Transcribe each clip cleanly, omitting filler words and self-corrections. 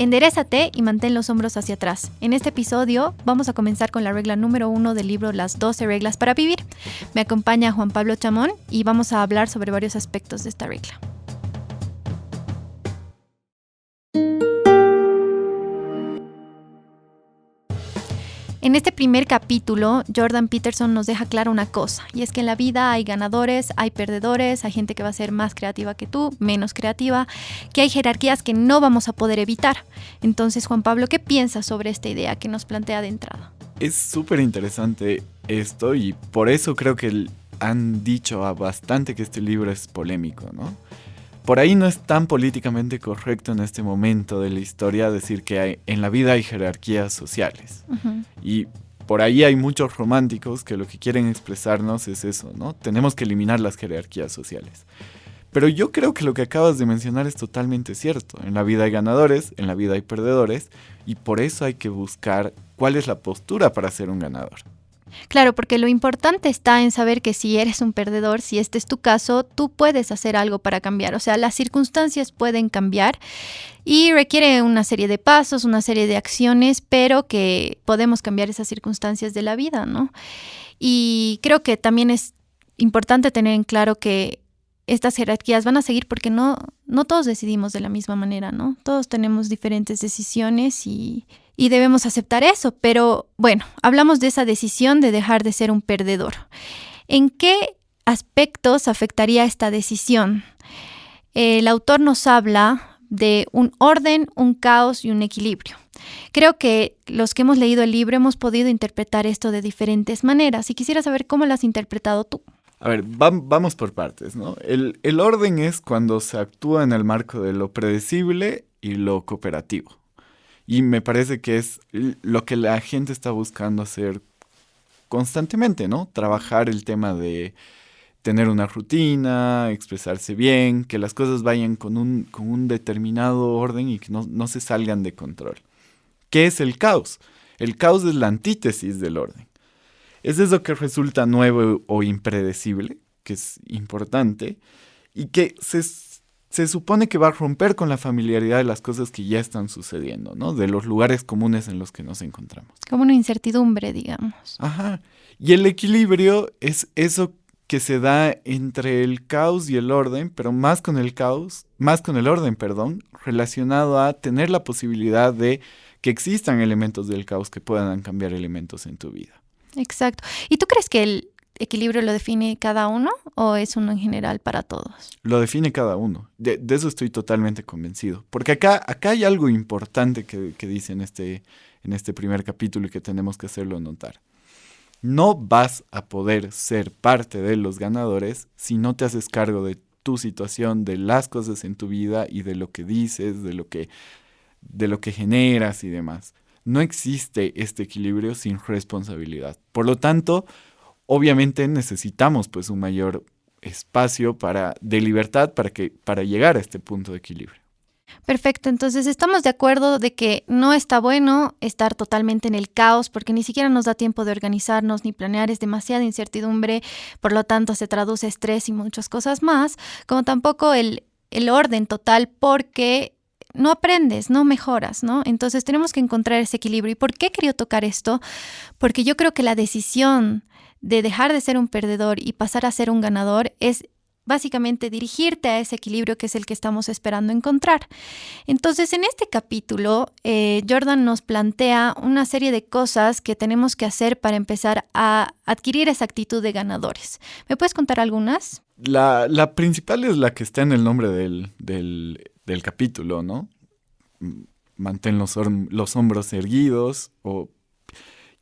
Enderezate y mantén los hombros hacia atrás. En este episodio vamos a comenzar con la regla número 1 del libro Las 12 reglas para vivir. Me acompaña Juan Pablo Chamón y vamos a hablar sobre varios aspectos de esta regla. En este primer capítulo, Jordan Peterson nos deja clara una cosa, y es que en la vida hay ganadores, hay perdedores, hay gente que va a ser más creativa que tú, menos creativa, que hay jerarquías que no vamos a poder evitar. Entonces, Juan Pablo, ¿qué piensas sobre esta idea que nos plantea de entrada? Es súper interesante esto y por eso creo que han dicho bastante que este libro es polémico, ¿no? Por ahí no es tan políticamente correcto en este momento de la historia decir que en la vida hay jerarquías sociales. Uh-huh. Y por ahí hay muchos románticos que lo que quieren expresarnos es eso, ¿no? Tenemos que eliminar las jerarquías sociales. Pero yo creo que lo que acabas de mencionar es totalmente cierto. En la vida hay ganadores, en la vida hay perdedores, y por eso hay que buscar cuál es la postura para ser un ganador. Claro, porque lo importante está en saber que si eres un perdedor, si este es tu caso, tú puedes hacer algo para cambiar. O sea, las circunstancias pueden cambiar y requiere una serie de pasos, una serie de acciones, pero que podemos cambiar esas circunstancias de la vida, ¿no? Y creo que también es importante tener en claro que estas jerarquías van a seguir porque no todos decidimos de la misma manera, ¿no? Todos tenemos diferentes decisiones y debemos aceptar eso. Pero bueno, hablamos de esa decisión de dejar de ser un perdedor. ¿En qué aspectos afectaría esta decisión? El autor nos habla de un orden, un caos y un equilibrio. Creo que los que hemos leído el libro hemos podido interpretar esto de diferentes maneras y quisiera saber cómo lo has interpretado tú. A ver, vamos por partes, ¿no? El orden es cuando se actúa en el marco de lo predecible y lo cooperativo. Y me parece que es lo que la gente está buscando hacer constantemente, ¿no? Trabajar el tema de tener una rutina, expresarse bien, que las cosas vayan con un determinado orden y que no se salgan de control. ¿Qué es el caos? El caos es la antítesis del orden. Es eso que resulta nuevo o impredecible, que es importante, y que se supone que va a romper con la familiaridad de las cosas que ya están sucediendo, ¿no? De los lugares comunes en los que nos encontramos. Como una incertidumbre, digamos. Ajá. Y el equilibrio es eso que se da entre el caos y el orden, pero más con el orden, relacionado a tener la posibilidad de que existan elementos del caos que puedan cambiar elementos en tu vida. Exacto. ¿Y tú crees que el equilibrio lo define cada uno o es uno en general para todos? Lo define cada uno. De eso estoy totalmente convencido. Porque acá hay algo importante que dice en este primer capítulo y que tenemos que hacerlo notar. No vas a poder ser parte de los ganadores si no te haces cargo de tu situación, de las cosas en tu vida y de lo que dices, de lo que generas y demás. No existe este equilibrio sin responsabilidad. Por lo tanto, obviamente necesitamos pues un mayor espacio de libertad para llegar a este punto de equilibrio. Perfecto, entonces estamos de acuerdo de que no está bueno estar totalmente en el caos porque ni siquiera nos da tiempo de organizarnos ni planear, es demasiada incertidumbre, por lo tanto se traduce estrés y muchas cosas más, como tampoco el orden total porque no aprendes, no mejoras, ¿no? Entonces tenemos que encontrar ese equilibrio. ¿Y por qué quería tocar esto? Porque yo creo que la decisión de dejar de ser un perdedor y pasar a ser un ganador es básicamente dirigirte a ese equilibrio que es el que estamos esperando encontrar. Entonces, en este capítulo, Jordan nos plantea una serie de cosas que tenemos que hacer para empezar a adquirir esa actitud de ganadores. ¿Me puedes contar algunas? La principal es la que está en el nombre del capítulo, ¿no? Mantén los hombros erguidos.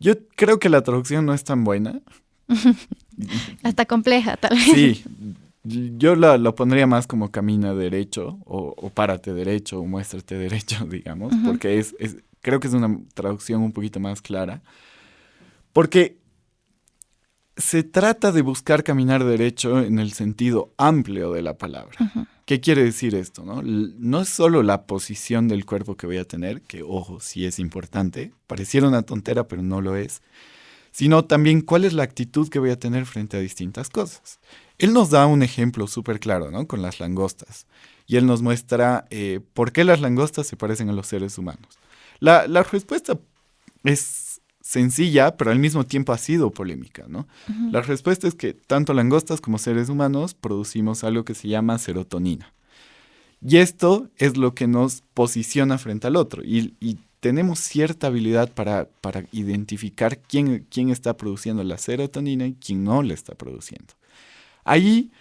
Yo creo que la traducción no es tan buena. Hasta compleja, tal vez. Sí, yo lo pondría más como camina derecho o párate derecho o muéstrate derecho, digamos, uh-huh. Porque creo que es una traducción un poquito más clara. Porque se trata de buscar caminar derecho en el sentido amplio de la palabra. Uh-huh. ¿Qué quiere decir esto, no? No es solo la posición del cuerpo que voy a tener, que, ojo, sí es importante. Pareciera una tontera, pero no lo es. Sino también cuál es la actitud que voy a tener frente a distintas cosas. Él nos da un ejemplo súper claro, ¿no? Con las langostas. Y él nos muestra por qué las langostas se parecen a los seres humanos. La respuesta es sencilla, pero al mismo tiempo ha sido polémica, ¿no? Ujú. La respuesta es que tanto langostas como seres humanos producimos algo que se llama serotonina. Y esto es lo que nos posiciona frente al otro. Y tenemos cierta habilidad para identificar quién está produciendo la serotonina y quién no la está produciendo. Ahí,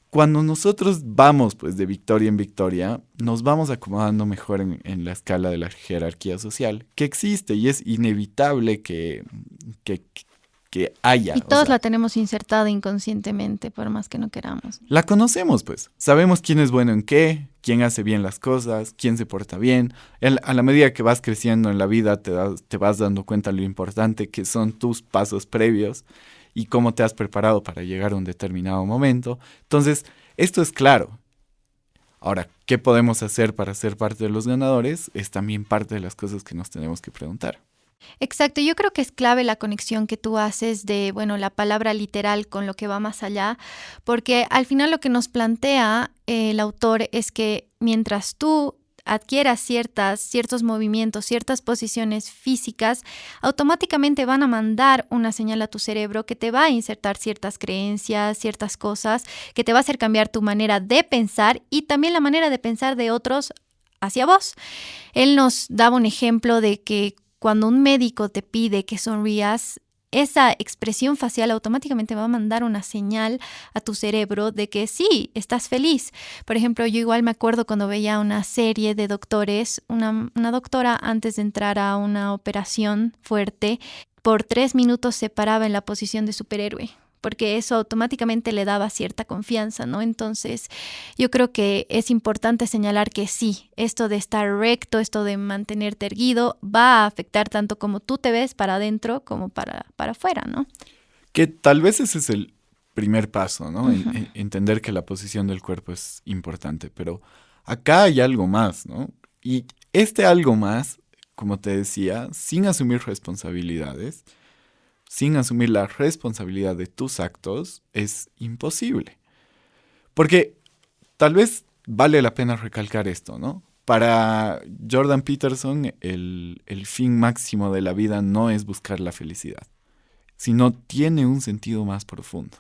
cuando nosotros vamos pues de victoria en victoria, nos vamos acomodando mejor en la escala de la jerarquía social, que existe y es inevitable que, que haya. Y O todos sea, la tenemos insertada inconscientemente, por más que no queramos. la conocemos, pues. Sabemos quién es bueno en qué, quién hace bien las cosas, quién se porta bien. A la medida que vas creciendo en la vida, te vas dando cuenta de lo importante que son tus pasos previos y cómo te has preparado para llegar a un determinado momento. Entonces, esto es claro. Ahora, ¿qué podemos hacer para ser parte de los ganadores? Es también parte de las cosas que nos tenemos que preguntar. Exacto, yo creo que es clave la conexión que tú haces de, bueno, la palabra literal con lo que va más allá, porque al final lo que nos plantea el autor es que mientras tú adquieras ciertos movimientos, ciertas posiciones físicas, automáticamente van a mandar una señal a tu cerebro que te va a insertar ciertas creencias, ciertas cosas, que te va a hacer cambiar tu manera de pensar y también la manera de pensar de otros hacia vos. Él nos daba un ejemplo de que cuando un médico te pide que sonrías, esa expresión facial automáticamente va a mandar una señal a tu cerebro de que sí, estás feliz. Por ejemplo, yo igual me acuerdo cuando veía una serie de doctores, una doctora antes de entrar a una operación fuerte, por 3 minutos se paraba en la posición de superhéroe, porque eso automáticamente le daba cierta confianza, ¿no? Entonces, yo creo que es importante señalar que sí, esto de estar recto, esto de mantenerte erguido, va a afectar tanto como tú te ves para adentro como para afuera, ¿no? Que tal vez ese es el primer paso, ¿no? Ujú. Entender que la posición del cuerpo es importante, pero acá hay algo más, ¿no? Y este algo más, como te decía, sin asumir responsabilidades, sin asumir la responsabilidad de tus actos, es imposible. Porque tal vez vale la pena recalcar esto, ¿no? Para Jordan Peterson, el fin máximo de la vida no es buscar la felicidad, sino tiene un sentido más profundo.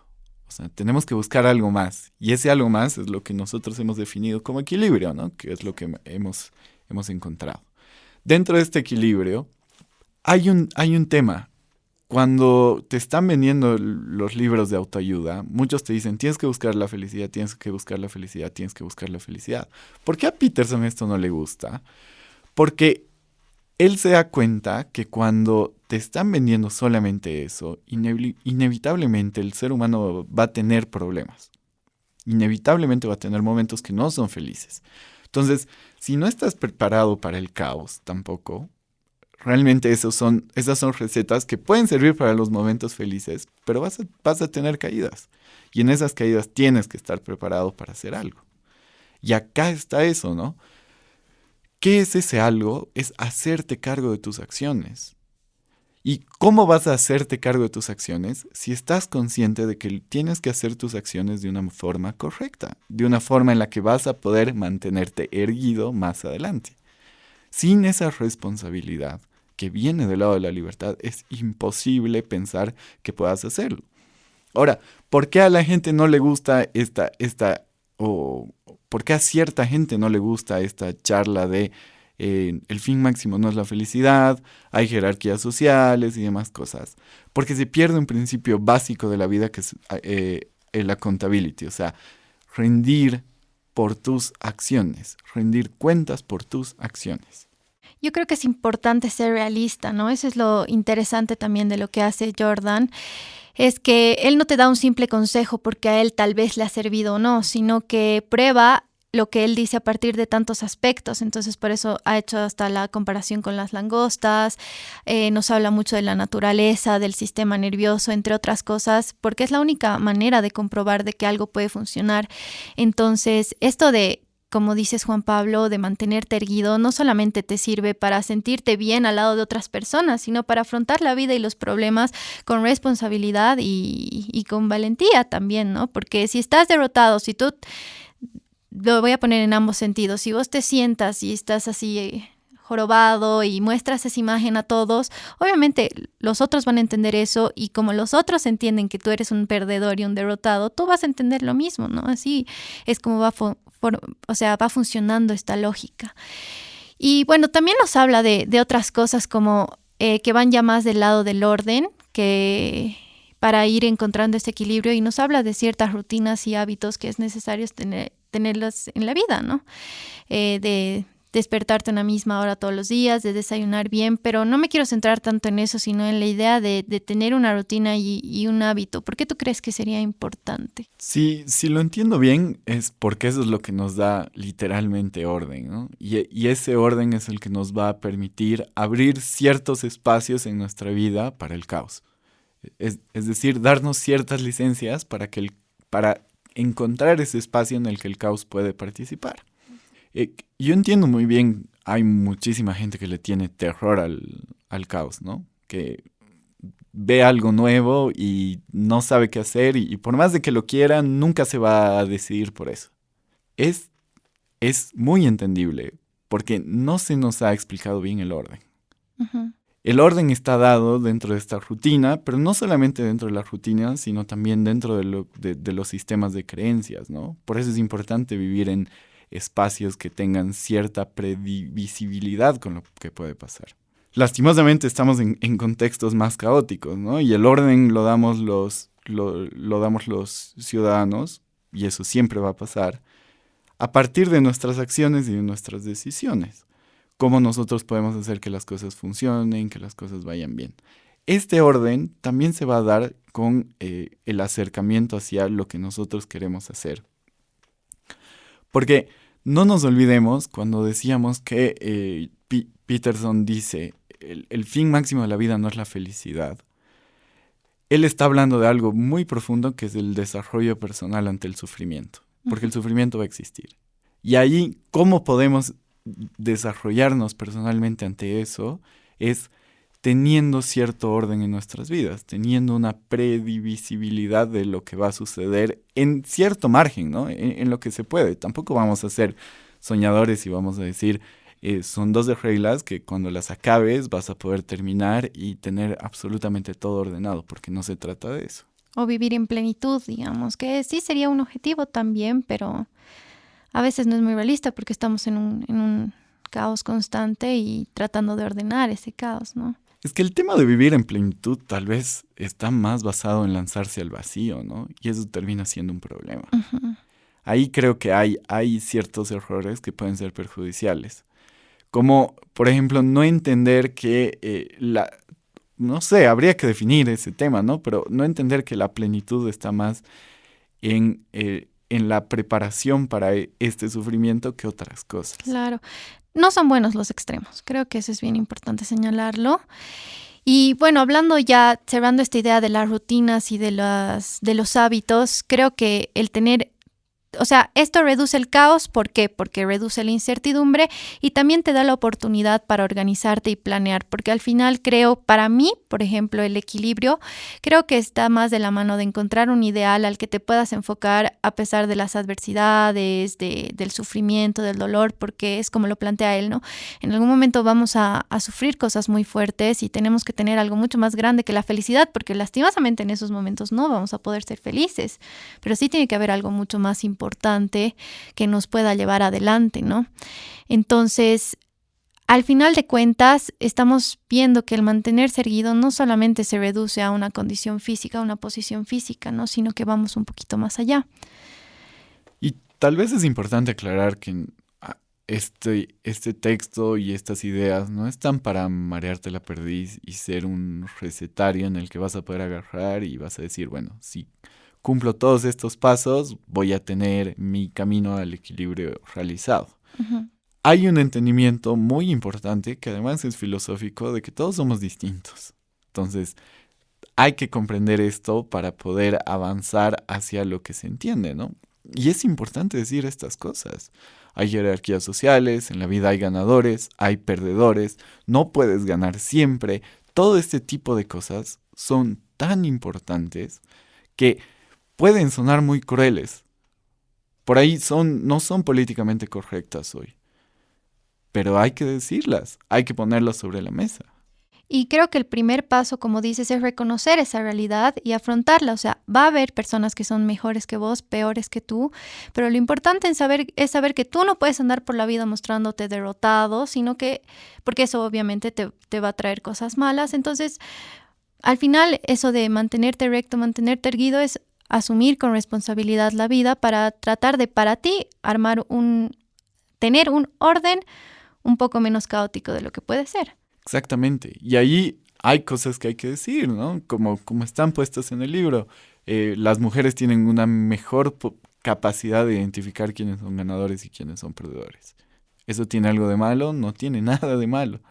O sea, tenemos que buscar algo más. Y ese algo más es lo que nosotros hemos definido como equilibrio, ¿no? Que es lo que hemos encontrado. Dentro de este equilibrio hay un tema. Cuando te están vendiendo los libros de autoayuda, muchos te dicen, tienes que buscar la felicidad, tienes que buscar la felicidad, tienes que buscar la felicidad. ¿Por qué a Peterson esto no le gusta? Porque él se da cuenta que cuando te están vendiendo solamente eso, inevitablemente el ser humano va a tener problemas. Inevitablemente va a tener momentos que no son felices. Entonces, si no estás preparado para el caos tampoco, realmente esas son recetas que pueden servir para los momentos felices, pero vas a tener caídas. Y en esas caídas tienes que estar preparado para hacer algo. Y acá está eso, ¿no? ¿Qué es ese algo? Es hacerte cargo de tus acciones. ¿Y cómo vas a hacerte cargo de tus acciones si estás consciente de que tienes que hacer tus acciones de una forma correcta, de una forma en la que vas a poder mantenerte erguido más adelante? Sin esa responsabilidad que viene del lado de la libertad, es imposible pensar que puedas hacerlo. Ahora, ¿por qué a la gente no le gusta o por qué a cierta gente no le gusta esta charla de el fin máximo no es la felicidad, hay jerarquías sociales y demás cosas? Porque se pierde un principio básico de la vida que es el accountability, o sea, rendir por tus acciones, rendir cuentas por tus acciones. Yo creo que es importante ser realista, ¿no? Eso es lo interesante también de lo que hace Jordan, es que él no te da un simple consejo porque a él tal vez le ha servido o no, sino que prueba lo que él dice a partir de tantos aspectos. Entonces, por eso ha hecho hasta la comparación con las langostas, nos habla mucho de la naturaleza, del sistema nervioso, entre otras cosas, porque es la única manera de comprobar de que algo puede funcionar. Entonces, esto de como dices Juan Pablo, de mantenerte erguido, no solamente te sirve para sentirte bien al lado de otras personas, sino para afrontar la vida y los problemas con responsabilidad y con valentía también, ¿no? Porque si estás derrotado, si tú, lo voy a poner en ambos sentidos, si vos te sientas y estás así jorobado y muestras esa imagen a todos, obviamente los otros van a entender eso y como los otros entienden que tú eres un perdedor y un derrotado, tú vas a entender lo mismo, ¿no? Así es como va funcionando esta lógica. Y bueno, también nos habla de otras cosas como que van ya más del lado del orden, que para ir encontrando este equilibrio, y nos habla de ciertas rutinas y hábitos que es necesario tenerlas en la vida, ¿no? De despertarte a una misma hora todos los días, de desayunar bien, pero no me quiero centrar tanto en eso, sino en la idea de tener una rutina y un hábito. ¿Por qué tú crees que sería importante? Sí, si lo entiendo bien, es porque eso es lo que nos da literalmente orden, ¿no? Y ese orden es el que nos va a permitir abrir ciertos espacios en nuestra vida para el caos. Es decir, darnos ciertas licencias para encontrar ese espacio en el que el caos puede participar. Yo entiendo muy bien, hay muchísima gente que le tiene terror al caos, ¿no? Que ve algo nuevo y no sabe qué hacer y por más de que lo quiera, nunca se va a decidir por eso. Es muy entendible porque no se nos ha explicado bien el orden. Uh-huh. El orden está dado dentro de esta rutina, pero no solamente dentro de la rutina, sino también dentro de los sistemas de creencias, ¿no? Por eso es importante vivir en espacios que tengan cierta previsibilidad con lo que puede pasar. Lastimosamente estamos en contextos más caóticos, ¿no? Y el orden lo damos los ciudadanos, y eso siempre va a pasar, a partir de nuestras acciones y de nuestras decisiones. Cómo nosotros podemos hacer que las cosas funcionen, que las cosas vayan bien. Este orden también se va a dar con el acercamiento hacia lo que nosotros queremos hacer. Porque no nos olvidemos cuando decíamos que Peterson dice, el fin máximo de la vida no es la felicidad. Él está hablando de algo muy profundo que es el desarrollo personal ante el sufrimiento. Porque el sufrimiento va a existir. Y ahí, ¿cómo podemos desarrollarnos personalmente ante eso? Es teniendo cierto orden en nuestras vidas, teniendo una previsibilidad de lo que va a suceder en cierto margen, ¿no? En lo que se puede. Tampoco vamos a ser soñadores y vamos a decir, son 12 reglas que cuando las acabes vas a poder terminar y tener absolutamente todo ordenado, porque no se trata de eso. O vivir en plenitud, digamos, que sí sería un objetivo también, pero a veces no es muy realista porque estamos en un caos constante y tratando de ordenar ese caos, ¿no? Es que el tema de vivir en plenitud tal vez está más basado en lanzarse al vacío, ¿no? Y eso termina siendo un problema. Uh-huh. Ahí creo que hay ciertos errores que pueden ser perjudiciales. Como, por ejemplo, no entender que no sé, habría que definir ese tema, ¿no? Pero no entender que la plenitud está más en la preparación para este sufrimiento que otras cosas. Claro. No son buenos los extremos. Creo que eso es bien importante señalarlo. Y bueno, hablando ya, cerrando esta idea de las rutinas y de los hábitos, creo que el tener... O sea, esto reduce el caos. ¿Por qué? Porque reduce la incertidumbre y también te da la oportunidad para organizarte y planear. Porque al final creo, para mí, por ejemplo, el equilibrio, creo que está más de la mano de encontrar un ideal al que te puedas enfocar a pesar de las adversidades, del sufrimiento, del dolor, porque es como lo plantea él, ¿no? En algún momento vamos a sufrir cosas muy fuertes y tenemos que tener algo mucho más grande que la felicidad, porque lastimosamente en esos momentos no vamos a poder ser felices. Pero sí tiene que haber algo mucho más importante que nos pueda llevar adelante, ¿no? Entonces, al final de cuentas, estamos viendo que el mantenerse erguido no solamente se reduce a una condición física, a una posición física, ¿no? Sino que vamos un poquito más allá. Y tal vez es importante aclarar que este texto y estas ideas no están para marearte la perdiz y ser un recetario en el que vas a poder agarrar y vas a decir, bueno, sí, cumplo todos estos pasos, voy a tener mi camino al equilibrio realizado. Uh-huh. Hay un entendimiento muy importante que además es filosófico de que todos somos distintos. Entonces, hay que comprender esto para poder avanzar hacia lo que se entiende, ¿no? Y es importante decir estas cosas. Hay jerarquías sociales, en la vida hay ganadores, hay perdedores, no puedes ganar siempre. Todo este tipo de cosas son tan importantes que pueden sonar muy crueles. Por ahí no son políticamente correctas hoy. Pero hay que decirlas, hay que ponerlas sobre la mesa. Y creo que el primer paso, como dices, es reconocer esa realidad y afrontarla. O sea, va a haber personas que son mejores que vos, peores que tú, pero lo importante es saber que tú no puedes andar por la vida mostrándote derrotado, sino que, porque eso obviamente te va a traer cosas malas. Entonces, al final, eso de mantenerte recto, mantenerte erguido, es asumir con responsabilidad la vida para tratar de, para ti, tener un orden un poco menos caótico de lo que puede ser. Exactamente. Y ahí hay cosas que hay que decir, ¿no? Como están puestas en el libro. Las mujeres tienen una mejor capacidad de identificar quiénes son ganadores y quiénes son perdedores. ¿Eso tiene algo de malo? No tiene nada de malo.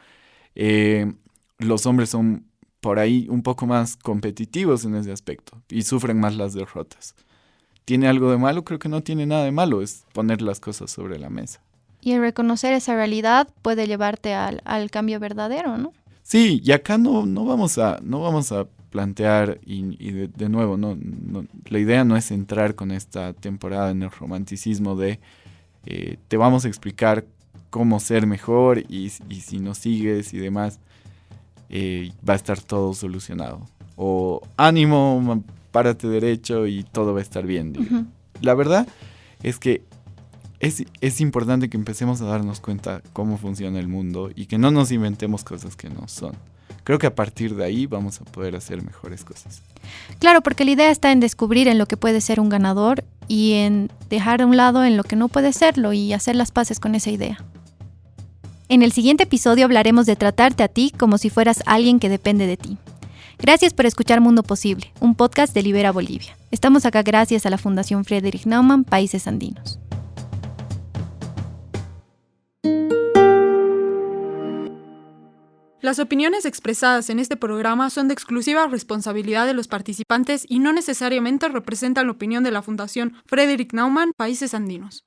Los hombres son por ahí un poco más competitivos en ese aspecto y sufren más las derrotas. ¿Tiene algo de malo? Creo que no tiene nada de malo. Es poner las cosas sobre la mesa. Y el reconocer esa realidad puede llevarte al cambio verdadero, ¿no? Sí, y acá no vamos a plantear, y de nuevo, la idea no es entrar con esta temporada en el romanticismo de te vamos a explicar cómo ser mejor y si nos sigues y demás, va a estar todo solucionado. O ánimo, párate derecho y todo va a estar bien. Uh-huh. La verdad es que es importante que empecemos a darnos cuenta cómo funciona el mundo y que no nos inventemos cosas que no son. Creo que a partir de ahí vamos a poder hacer mejores cosas. Claro, porque la idea está en descubrir en lo que puede ser un ganador y en dejar a un lado en lo que no puede serlo y hacer las paces con esa idea. En el siguiente episodio hablaremos de tratarte a ti como si fueras alguien que depende de ti. Gracias por escuchar Mundo Posible, un podcast de Libera Bolivia. Estamos acá gracias a la Fundación Friedrich Naumann, Países Andinos. Las opiniones expresadas en este programa son de exclusiva responsabilidad de los participantes y no necesariamente representan la opinión de la Fundación Friedrich Naumann, Países Andinos.